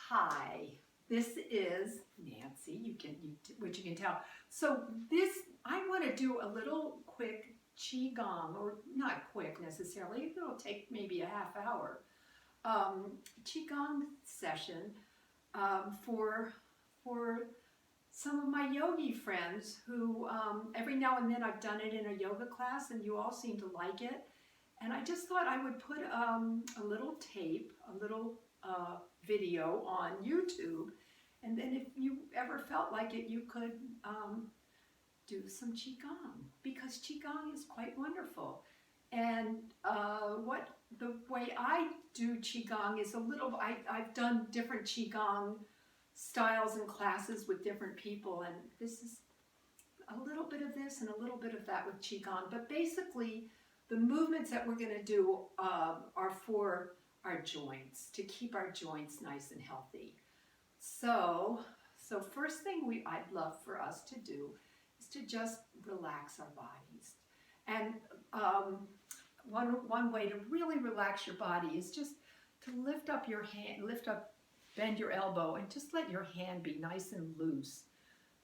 Hi, this is Nancy, which you can tell. So I want to do a little quick QiGong, or not quick necessarily, it'll take maybe a half hour, QiGong session for some of my yogi friends who every now and then I've done it in a yoga class and you all seem to like it. And I just thought I would put a little tape, a little video on YouTube, and then if you ever felt like it, you could do some Qigong, because Qigong is quite wonderful. And the way I do Qigong is I've done different Qigong styles and classes with different people, and this is a little bit of this and a little bit of that with Qigong. But basically, the movements that we're going to do are for our joints, to keep our joints nice and healthy. So first thing I'd love for us to do is to just relax our bodies. And one way to really relax your body is just to lift up your hand, bend your elbow, and just let your hand be nice and loose.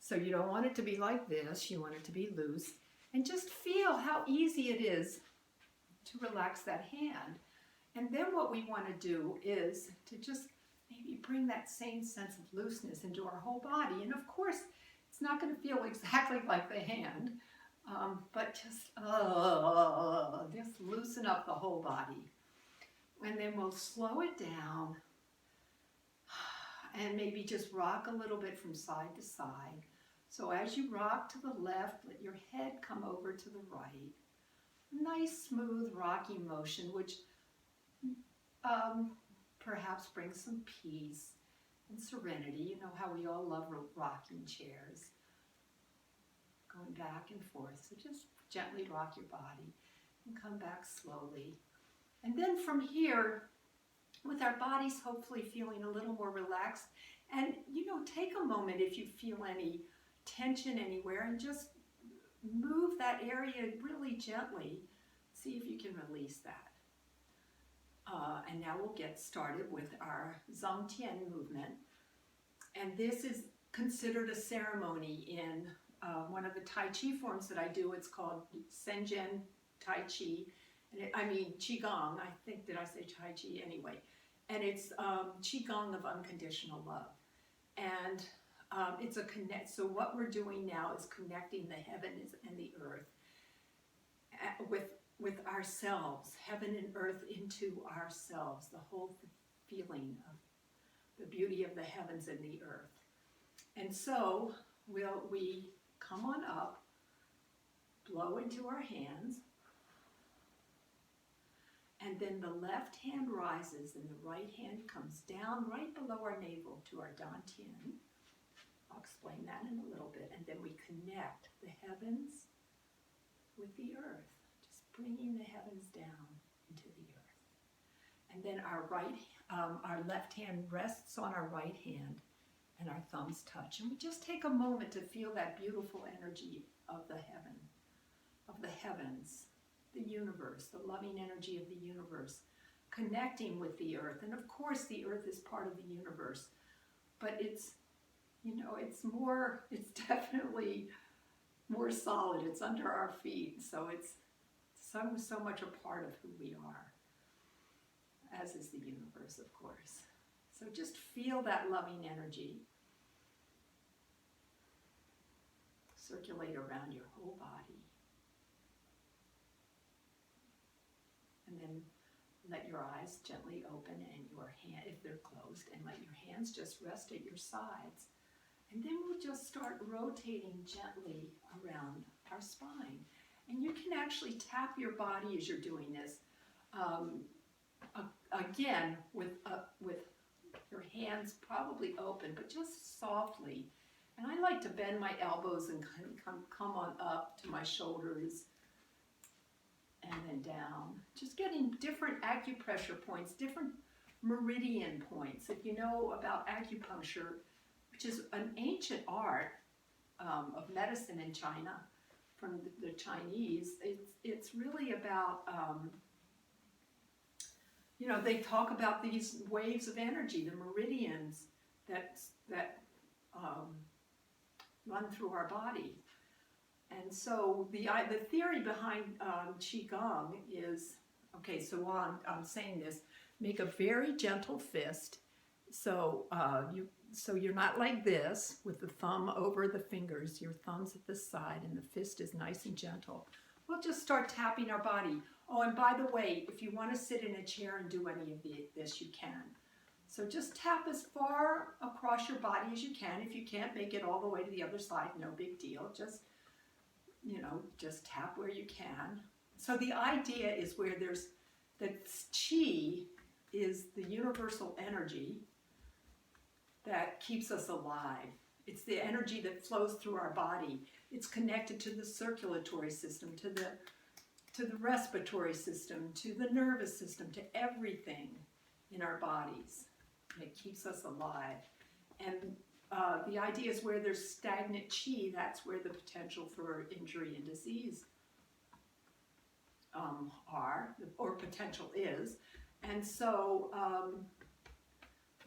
So you don't want it to be like this, you want it to be loose. And just feel how easy it is to relax that hand. And then what we want to do is to just maybe bring that same sense of looseness into our whole body. And of course, it's not going to feel exactly like the hand, but just loosen up the whole body. And then we'll slow it down and maybe just rock a little bit from side to side. So as you rock to the left, let your head come over to the right. Nice, smooth, rocky motion, which perhaps brings some peace and serenity. You know how we all love rocking chairs. Going back and forth. So just gently rock your body and come back slowly. And then from here, with our bodies hopefully feeling a little more relaxed, and take a moment if you feel any tension anywhere and just move that area really gently. See if you can release that. And now we'll get started with our Zongtian movement. And this is considered a ceremony in one of the Tai Chi forms that I do. It's called Senjen Tai Chi. Qigong. I think, did I say Tai Chi? Anyway. And it's Qigong of unconditional love. And it's a connect. So what we're doing now is connecting the heavens and the earth with ourselves, heaven and earth into ourselves, the whole feeling of the beauty of the heavens and the earth. And so we come on up, blow into our hands, and then the left hand rises and the right hand comes down right below our navel to our dantian. I'll explain that in a little bit. And then we connect the heavens with the earth, just bringing the heavens down into the earth. And then our left hand rests on our right hand and our thumbs touch. And we just take a moment to feel that beautiful energy of the heavens, the universe, the loving energy of the universe, connecting with the earth. And of course the earth is part of the universe, but it's definitely more solid. It's under our feet, so it's so much a part of who we are, as is the universe, of course. So just feel that loving energy circulate around your whole body. And then let your eyes gently open and your hand, if they're closed, and let your hands just rest at your sides. And then we'll just start rotating gently around our spine. And you can actually tap your body as you're doing this. Again, with your hands probably open, but just softly. And I like to bend my elbows and come on up to my shoulders and then down. Just getting different acupressure points, different meridian points. If you know about acupuncture, which is an ancient art of medicine in China, from the Chinese, it's really about, they talk about these waves of energy, the meridians, that run through our body. And so the theory behind QiGong is, okay, so while I'm saying this, make a very gentle fist. So you're not like this with the thumb over the fingers. Your thumb's at the side and the fist is nice and gentle. We'll just start tapping our body. Oh, and by the way, if you want to sit in a chair and do any of this, you can. So just tap as far across your body as you can. If you can't make it all the way to the other side, no big deal. Just, just tap where you can. So the idea is where there's, that qi is the universal energy that keeps us alive. It's the energy that flows through our body. It's connected to the circulatory system, to the respiratory system, to the nervous system, to everything in our bodies. And it keeps us alive. And the idea is where there's stagnant qi, that's where the potential for injury and disease are, or potential is. And so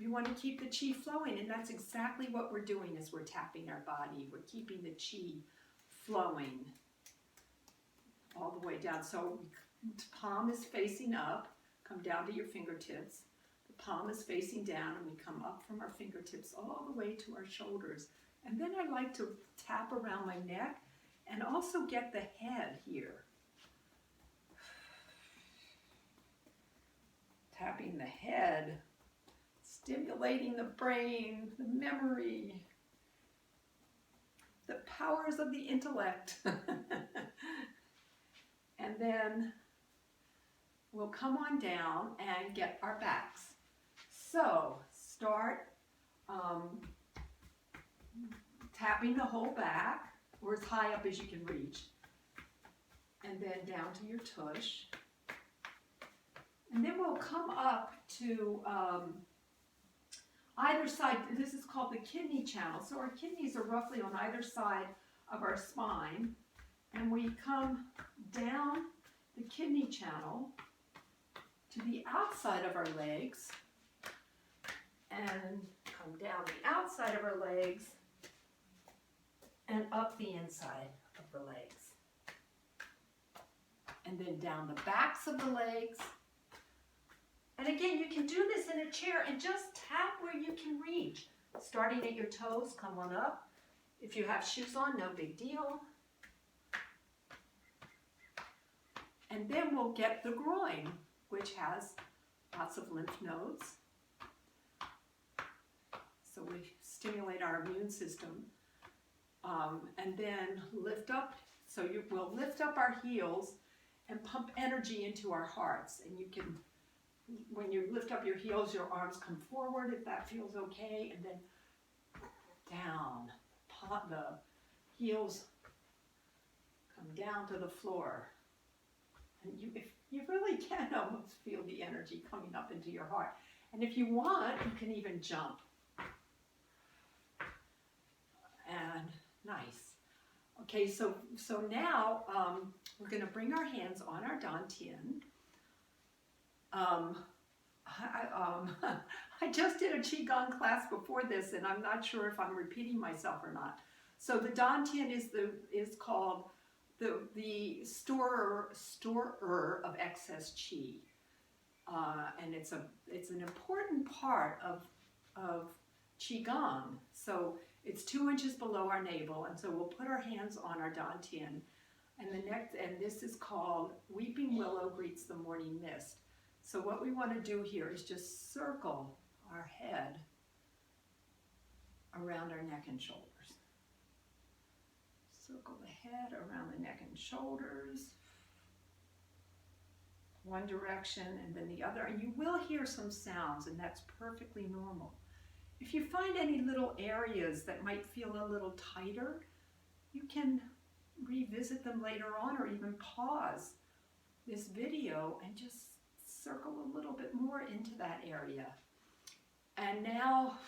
we want to keep the qi flowing, and that's exactly what we're doing as we're tapping our body. We're keeping the qi flowing all the way down. So the palm is facing up, come down to your fingertips. The palm is facing down, and we come up from our fingertips all the way to our shoulders. And then I like to tap around my neck and also get the head here. Tapping the head, stimulating the brain, the memory, the powers of the intellect. And then we'll come on down and get our backs. So start tapping the whole back, or as high up as you can reach, and then down to your tush. And then we'll come up to either side. This is called the kidney channel. So our kidneys are roughly on either side of our spine. And we come down the kidney channel to the outside of our legs. And come down the outside of our legs and up the inside of the legs. And then down the backs of the legs. And again, you can do this in a chair and just tap where you can reach. Starting at your toes, come on up. If you have shoes on, no big deal. And then we'll get the groin, which has lots of lymph nodes. So we stimulate our immune system. And then lift up. So we'll lift up our heels and pump energy into our hearts. And you can, when you lift up your heels, your arms come forward if that feels okay, and then down. The heels come down to the floor. And you really can almost feel the energy coming up into your heart. And if you want, you can even jump. And nice. Okay, so now we're going to bring our hands on our dantian. I just did a QiGong class before this, and I'm not sure if I'm repeating myself or not. So the dantian is called the storer of excess qi, and it's an important part of QiGong. So it's 2 inches below our navel, and so we'll put our hands on our dantian, and this is called Weeping Willow Greets the Morning Mist. So what we want to do here is just circle our head around our neck and shoulders. Circle the head around the neck and shoulders. One direction and then the other. And you will hear some sounds, and that's perfectly normal. If you find any little areas that might feel a little tighter, you can revisit them later on, or even pause this video and just circle a little bit more into that area. And now,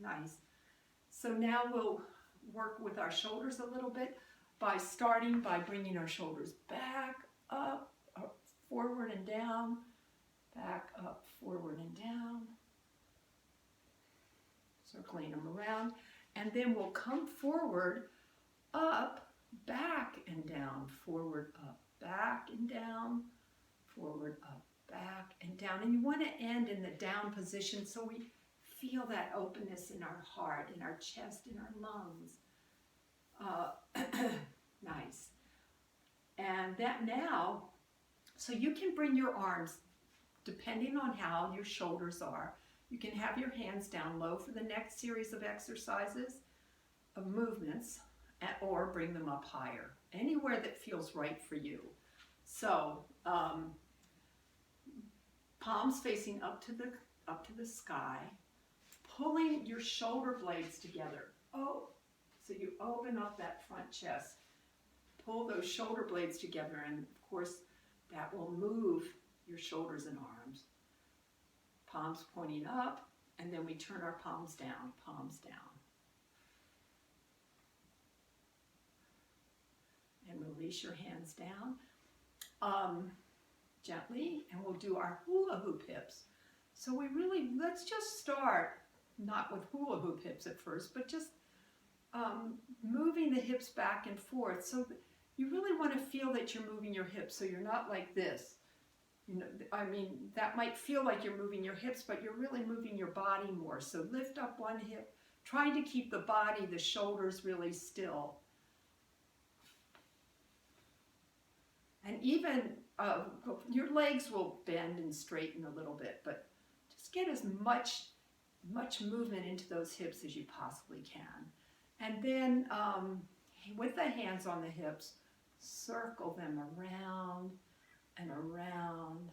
nice. So now we'll work with our shoulders a little bit by starting by bringing our shoulders back, up, forward and down, back, up, forward and down. circling them around. And then we'll come forward, up, back and down, forward, up, back and down, forward, up, back and down. And you want to end in the down position so we feel that openness in our heart, in our chest, in our lungs. Nice. And that now, so you can bring your arms, depending on how your shoulders are, you can have your hands down low for the next series of exercises, of movements, or bring them up higher, anywhere that feels right for you. So, palms facing up to the sky, pulling your shoulder blades together. Oh, so you open up that front chest, pull those shoulder blades together, and of course that will move your shoulders and arms. Palms pointing up, and then we turn our palms down, and release your hands down gently, and we'll do our hula hoop hips. So let's just start, not with hula hoop hips at first, but just moving the hips back and forth. So you really want to feel that you're moving your hips, so you're not like this. You know, I mean, that might feel like you're moving your hips, but you're really moving your body more. So lift up one hip, trying to keep the body, the shoulders really still. And even your legs will bend and straighten a little bit, but just get as much movement into those hips as you possibly can. And then with the hands on the hips, circle them around and around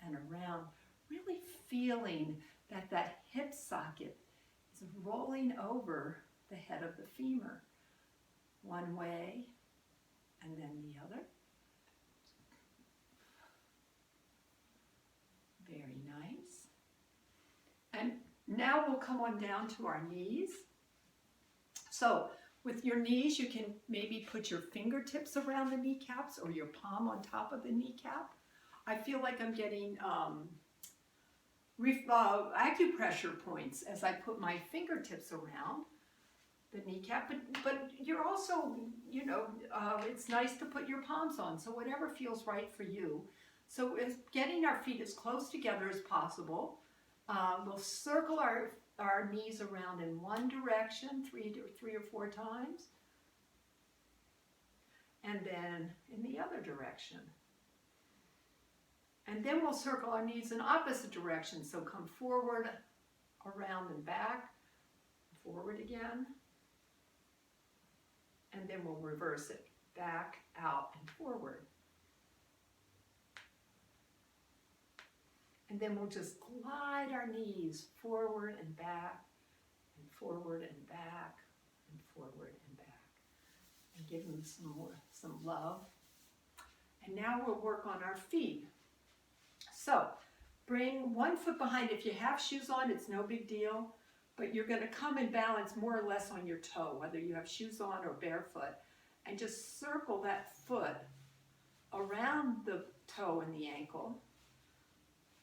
and around, really feeling that hip socket is rolling over the head of the femur. One way and then the other. Very nice. And now we'll come on down to our knees. So with your knees, you can maybe put your fingertips around the kneecaps or your palm on top of the kneecap. I feel like I'm getting acupressure points as I put my fingertips around the kneecap. But you're also, you know, it's nice to put your palms on. So whatever feels right for you. So it's getting our feet as close together as possible. We'll circle our knees around in one direction, three or four times, and then in the other direction. And then we'll circle our knees in opposite directions. So come forward, around and back, forward again, and then we'll reverse it, back, out, and forward. And then we'll just glide our knees forward and back, and forward and back, and forward and back. And give them some love. And now we'll work on our feet. So bring one foot behind. If you have shoes on, it's no big deal. But you're going to come and balance more or less on your toe, whether you have shoes on or barefoot. And just circle that foot around the toe and the ankle.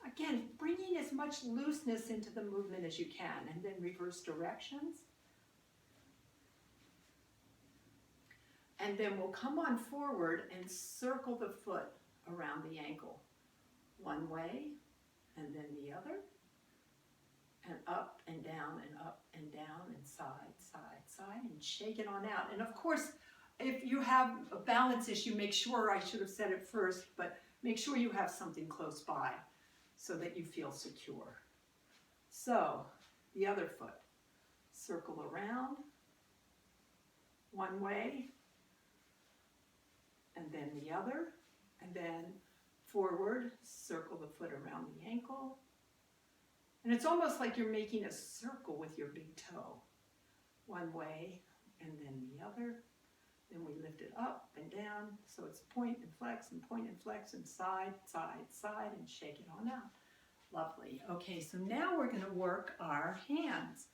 Again, bringing as much looseness into the movement as you can, and then reverse directions. And then we'll come on forward and circle the foot around the ankle. One way, and then the other, and up and down and up and down and side, side, side, and shake it on out. And of course, if you have a balance issue, make sure, I should have said it first, but make sure you have something close by, so that you feel secure. So, the other foot, circle around, one way, and then the other, and then forward, circle the foot around the ankle. And it's almost like you're making a circle with your big toe. One way, and then the other. Then we lift it up and down, so it's point and flex and side, side, side, and shake it on out. Lovely. Okay, so now we're going to work our hands.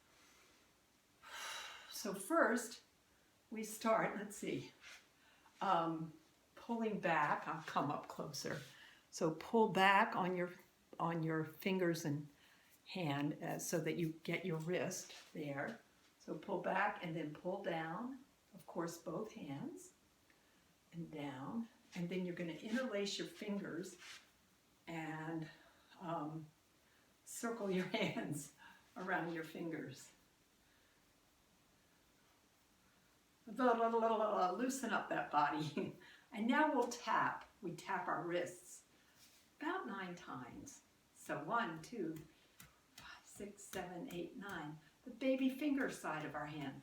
So first, we start, let's see, pulling back. I'll come up closer. So pull back on your fingers and hand so that you get your wrist there. So pull back and then pull down, of course, both hands, and down. And then you're going to interlace your fingers and circle your hands around your fingers. Loosen up that body. And now we'll tap. We tap our wrists about 9 times. So 1, 2, 5, 6, 7, 8, 9. The baby finger side of our hand.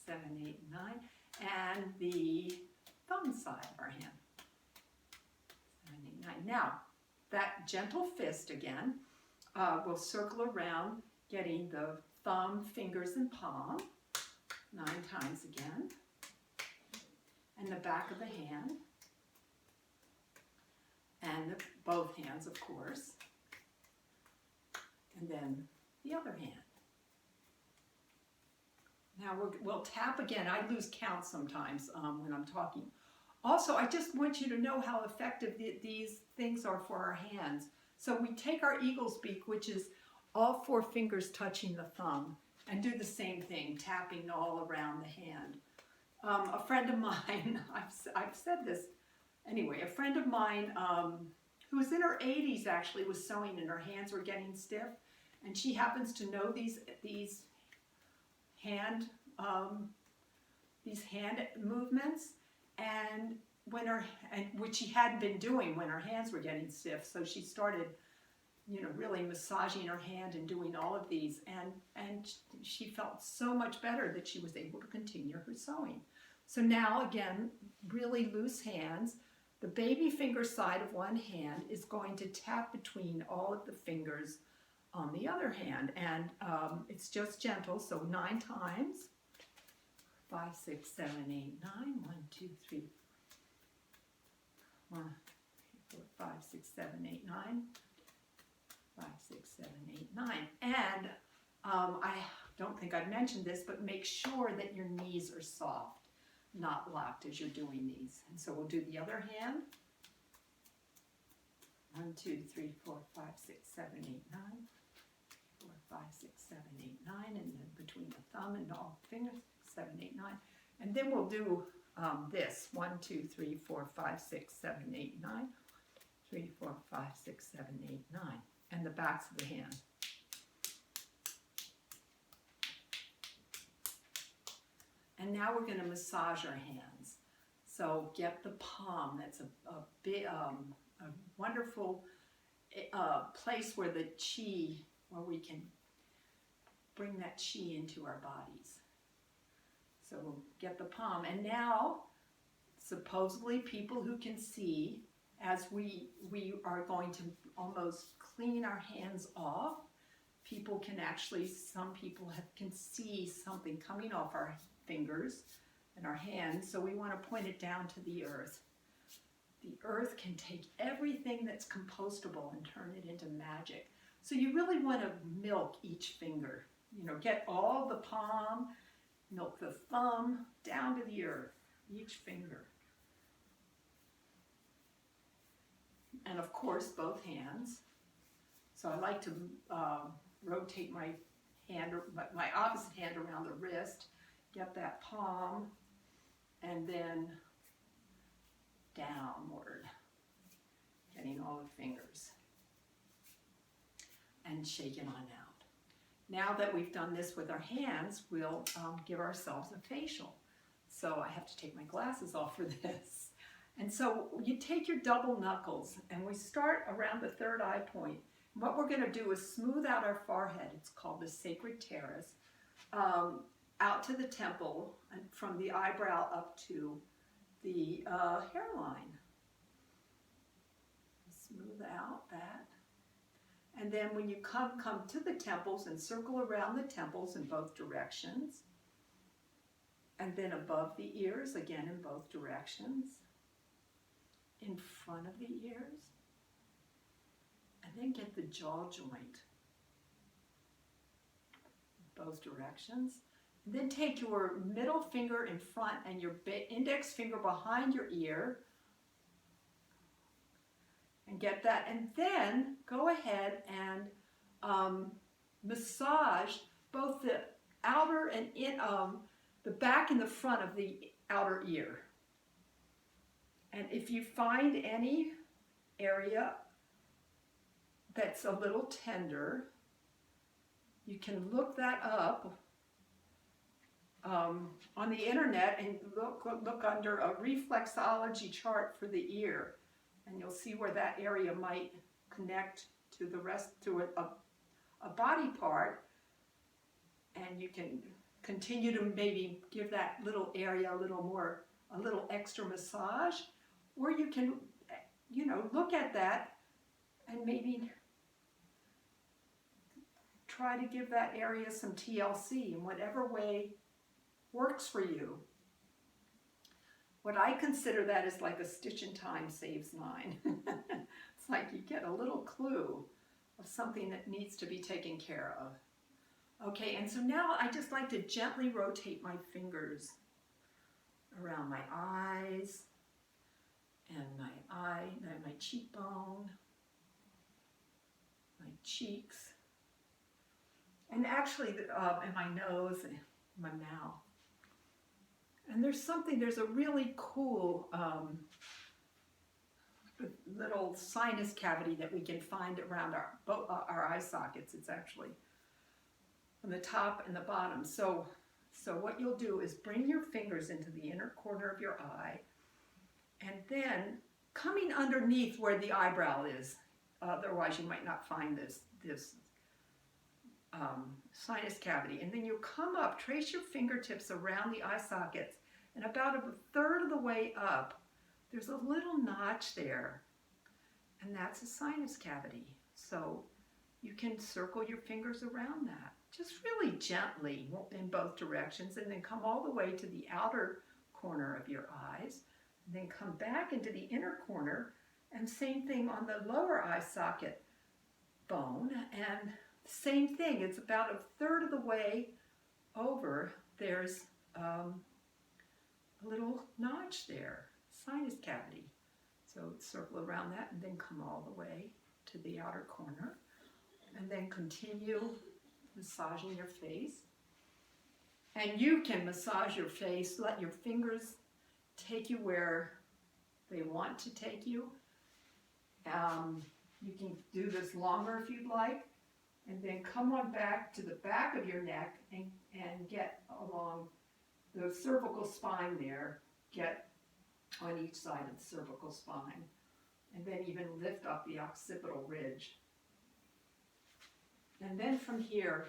7, 8, 9. And the thumb side of our hand. 7, 8, 9. Now, that gentle fist again, we'll circle around, getting the thumb, fingers, and palm 9 times again. And the back of the hand. And both hands, of course. And then the other hand. Now we'll tap again. I lose count sometimes when I'm talking. Also, I just want you to know how effective these things are for our hands. So we take our eagle's beak, which is all 4 fingers touching the thumb, and do the same thing, tapping all around the hand. A friend of mine, I've said this, anyway, a friend of mine who was in her 80s actually was sewing and her hands were getting stiff, and she happens to know these hand movements, and which she hadn't been doing when her hands were getting stiff. So she started, really massaging her hand and doing all of these, and she felt so much better that she was able to continue her sewing. So now again, really loose hands. The baby finger side of one hand is going to tap between all of the fingers on the other hand, and it's just gentle, so 9 times. 5, 6, 7, 8, 9. 1, 2, 3, 4, 5, 6, 7, 8, 9. 5, 6, 7, 8, 9. And I don't think I've mentioned this, but make sure that your knees are soft, not locked as you're doing these. And so we'll do the other hand. 1, 2, 3, 4, 5, 6, 7, 8, 9. 4, 5, 6, 7, 8, 9. And then between the thumb and all fingers, 7, 8, 9. And then we'll do this. 1, 2, 3, 4, 5, 6, 7, 8, 9. 3, 4, 5, 6, 7, 8, 9. And the backs of the hand. And now we're going to massage our hands. So get the palm. That's a wonderful place where the qi, where we can bring that qi into our bodies. So we'll get the palm. And now, supposedly people who can see, as we are going to almost clean our hands off, people can actually, some people can see something coming off our fingers and our hands, so we want to point it down to the earth. The earth can take everything that's compostable and turn it into magic. So you really want to milk each finger. Get all the palm, milk the thumb, down to the earth, each finger. And of course, both hands. So I like to rotate my hand, my opposite hand around the wrist, get that palm, and then downward, getting all the fingers, and shake it on out. Now that we've done this with our hands, we'll give ourselves a facial. So I have to take my glasses off for this. And so you take your double knuckles, and we start around the 3rd eye point. What we're going to do is smooth out our forehead. It's called the sacred terrace, out to the temple, and from the eyebrow up to the hairline. Smooth out that. And then when you come to the temples and circle around the temples in both directions. And then above the ears, again in both directions. In front of the ears. And then get the jaw joint. Both directions. And then take your middle finger in front and your index finger behind your ear. And get that. And then go ahead and massage both the outer and the back and the front of the outer ear. And if you find any area that's a little tender, you can look that up on the internet and look under a reflexology chart for the ear, and you'll see where that area might connect to the rest, to a body part, and you can continue to maybe give that little area a little extra massage, or you can, you know, look at that and maybe try to give that area some TLC in whatever way works for you. What I consider that is like a stitch in time saves 9. It's like you get a little clue of something that needs to be taken care of. Okay, and so now I just like to gently rotate my fingers around my eyes and my cheekbone, my cheeks, and actually in my nose and my mouth. And there's a really cool little sinus cavity that we can find around our eye sockets. It's actually on the top and the bottom. So what you'll do is bring your fingers into the inner corner of your eye, and then coming underneath where the eyebrow is. Otherwise, you might not find this sinus cavity. And then you come up, trace your fingertips around the eye sockets, and about a third of the way up, there's a little notch there, and that's a sinus cavity. So you can circle your fingers around that, just really gently in both directions, and then come all the way to the outer corner of your eyes, and then come back into the inner corner, and same thing on the lower eye socket bone, and same thing. It's about a third of the way over. There's a little notch there, sinus cavity. So circle around that and then come all the way to the outer corner, and then continue massaging your face. And you can massage your face, let your fingers take you where they want to take you. You can do this longer if you'd like, and then come on back to the back of your neck and get along the cervical spine there, get on each side of the cervical spine, and then even lift up the occipital ridge. And then from here,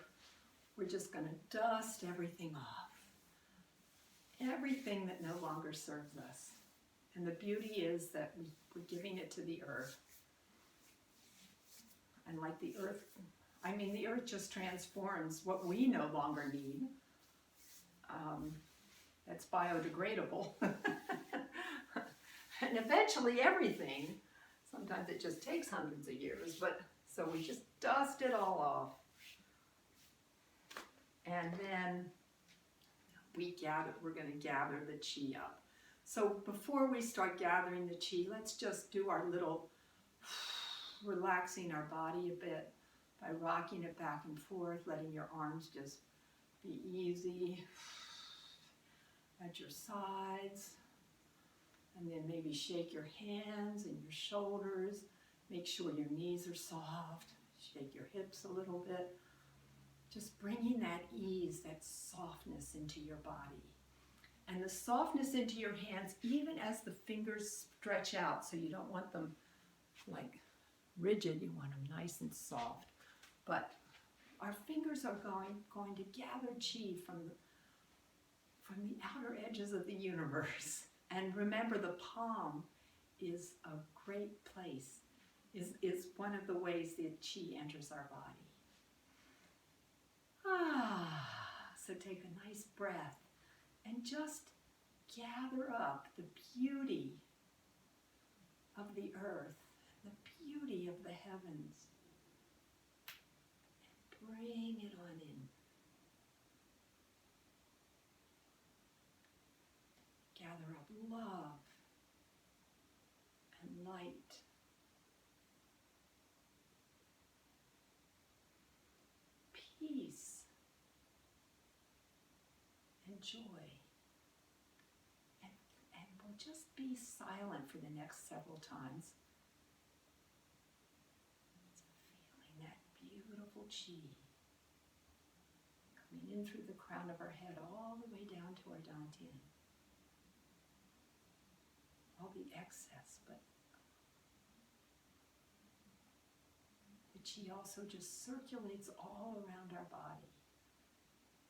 we're just going to dust everything off. Everything that no longer serves us. And the beauty is that we're giving it to the earth. And like the earth, the earth just transforms what we no longer need. That's biodegradable. And eventually everything, sometimes it just takes hundreds of years, but so we just dust it all off. And then we're going to gather the chi up. So before we start gathering the chi, let's just do our little relaxing our body a bit by rocking it back and forth, letting your arms just be easy at your sides. And then maybe shake your hands and your shoulders. Make sure your knees are soft. Shake your hips a little bit. Just bringing that ease, that softness into your body. And the softness into your hands, even as the fingers stretch out. So you don't want them like rigid, you want them nice and soft. But our fingers are going to gather chi from the outer edges of the universe. And remember, the palm is a great place, is one of the ways that chi enters our body. So take a nice breath and just gather up the beauty of the earth, the beauty of the heavens, and bring it on in. Gather up love and light. peace and joy. And we'll just be silent for the next several times. Feeling that beautiful chi coming in through the crown of our head all the way down to our dantian. All the excess, but the chi also just circulates all around our body.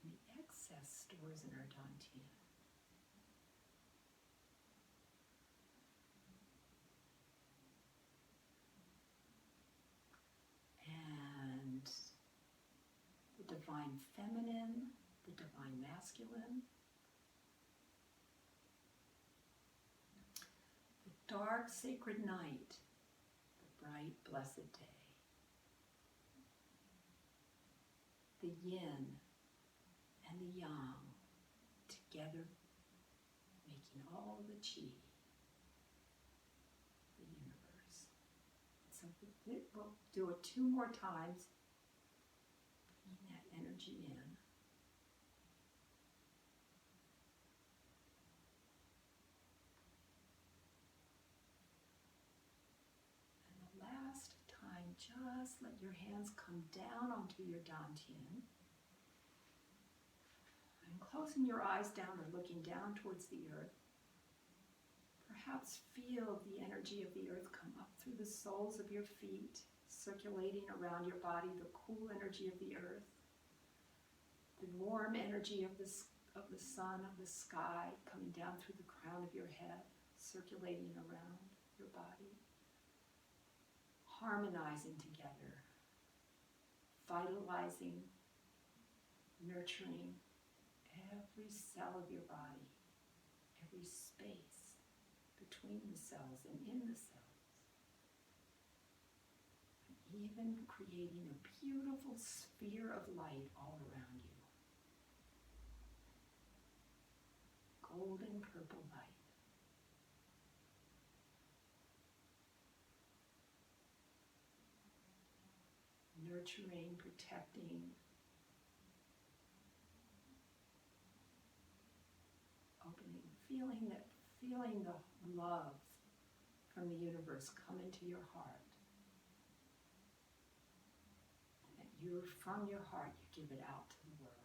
And the excess stores in our dantian. And the divine feminine, the divine masculine, the dark sacred night, the bright blessed day, the yin and the yang together making all the chi, the universe. So we'll do it 2 more times, bringing that energy in. And the last time, just let your hands come down onto your dantian. And closing your eyes down or looking down towards the earth, perhaps feel the energy of the earth come up through the soles of your feet, circulating around your body, the cool energy of the earth, the warm energy of the sun, of the sky, coming down through the crown of your head, circulating around your body, harmonizing together, vitalizing, nurturing every cell of your body, every space between the cells and in the cells, and even creating a beautiful sphere of light all around you. Golden purple light. Nurturing, protecting, opening, feeling the love from the universe come into your heart. And that from your heart, you give it out to the world.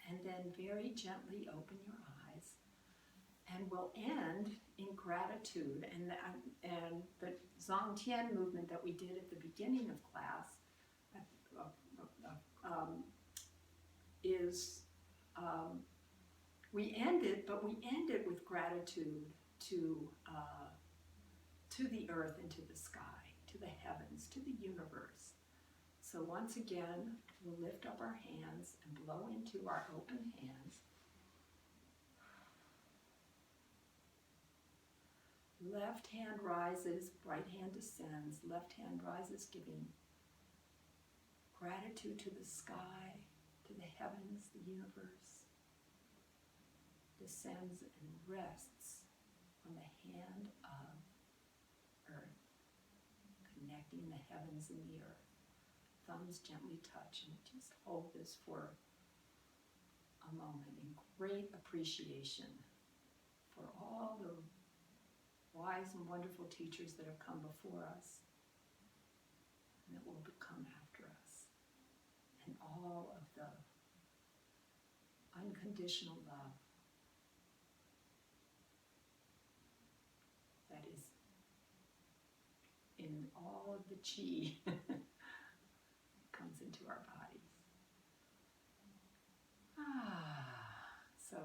And then very gently open your eyes, and we'll end in gratitude. And the Zongtian movement that we did at the beginning of class we end it with gratitude to the earth and to the sky, to the heavens, to the universe. So once again, we'll lift up our hands and blow into our open hands. Left hand rises, right hand descends. Left hand rises, giving gratitude to the sky, to the heavens, the universe. Descends and rests on the hand of earth, connecting the heavens and the earth. Thumbs gently touch, and just hold this for a moment in great appreciation for all the wise and wonderful teachers that have come before us and that will come after us, and all of the unconditional love that is in all of the chi comes into our bodies. So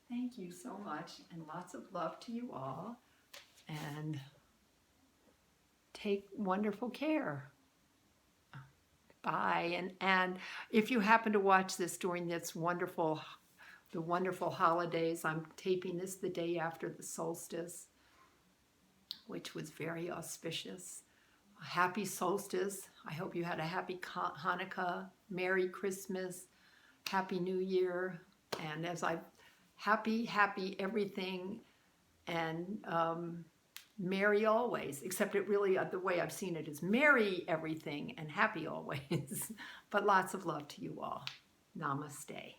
thank you so much, and lots of love to you all, and take wonderful care. Bye. And if you happen to watch this during the wonderful holidays, I'm taping this the day after the solstice, which was very auspicious. Happy solstice. I hope you had a happy Hanukkah, Merry Christmas, Happy New Year, and happy everything, and merry always, except it really, the way I've seen it is merry everything and happy always. But lots of love to you all. Namaste.